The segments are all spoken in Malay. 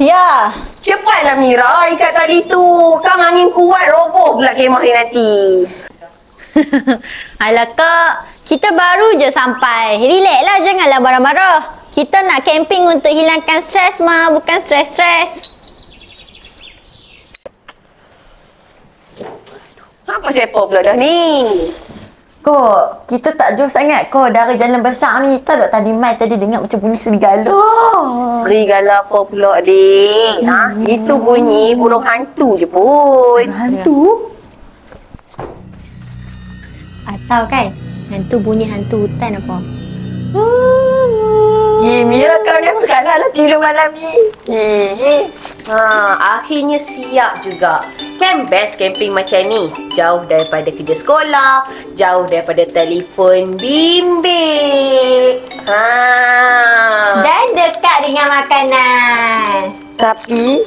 Ya. Cepatlah Mira, ikat tali tu. Kan angin kuat, roboh pula kemah ni nanti. Alah Kak, kita baru je sampai. Relax lah, janganlah marah-marah. Kita nak camping untuk hilangkan stres mah, bukan stres-stres. Apa siapa pula dah ni? Kok, kita tak jauh sangat kok dari jalan besar ni. Tahu tak tadi Mai tadi dengar macam bunyi serigala. Serigala apa pula, Dik? Itu bunyi burung hantu je pun. Hantu? Atau kan, hantu bunyi hantu hutan apa? Mira kau ni apa kalah lah tidur malam ni? Akhirnya siap juga. Kan best camping macam ni. Jauh daripada kerja sekolah, jauh daripada telefon bimbit. Dan dekat dengan makanan. Tapi,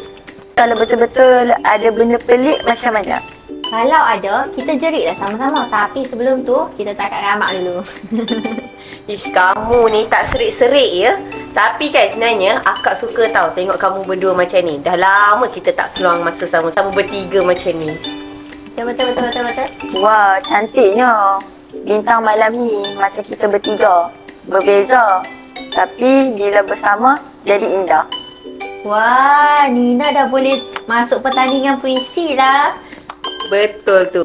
kalau betul-betul ada benda pelik macam mana? Kalau ada, kita jeritlah sama-sama. Tapi sebelum tu, kita takat ramak dulu. Ish, kamu ni tak serik-serik ya. Tapi kan sebenarnya akak suka tau tengok kamu berdua macam ni. Dah lama kita tak seluang masa sama-sama bertiga macam ni. Betul. Wah, cantiknya. Bintang malam ni macam kita bertiga. Berbeza. Tapi bila bersama, jadi indah. Wah, Nina dah boleh masuk pertandingan puisi lah. Betul tu.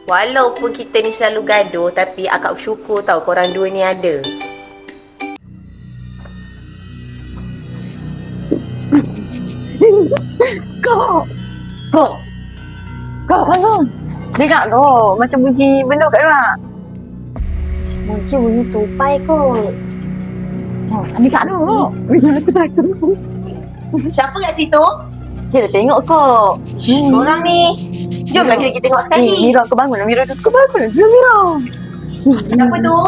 Walaupun kita ni selalu gaduh, tapi akak bersyukur tau korang dua ni ada. Kok bangun. Dengar kok. Macam bunyi benda kat luar. Mungkin bunyi tupai kot. Dengar dulu. Aku takut. Siapa kat situ? Kita tengok kok. Korang ni. Jomlah kita pergi tengok sekali. Mira, aku bangun. Mira, aku bangun. Mira. Siapa tu?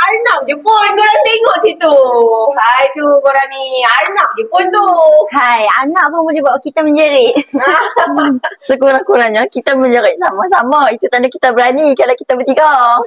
Arnab je pun korang tengok situ. Aduh, korang ni. Arnab je pun tu. Hai, anak pun boleh buat kita menjerit. Sekurang-kurangnya kita menjerit sama-sama. Itu tanda kita berani kalau kita bertiga.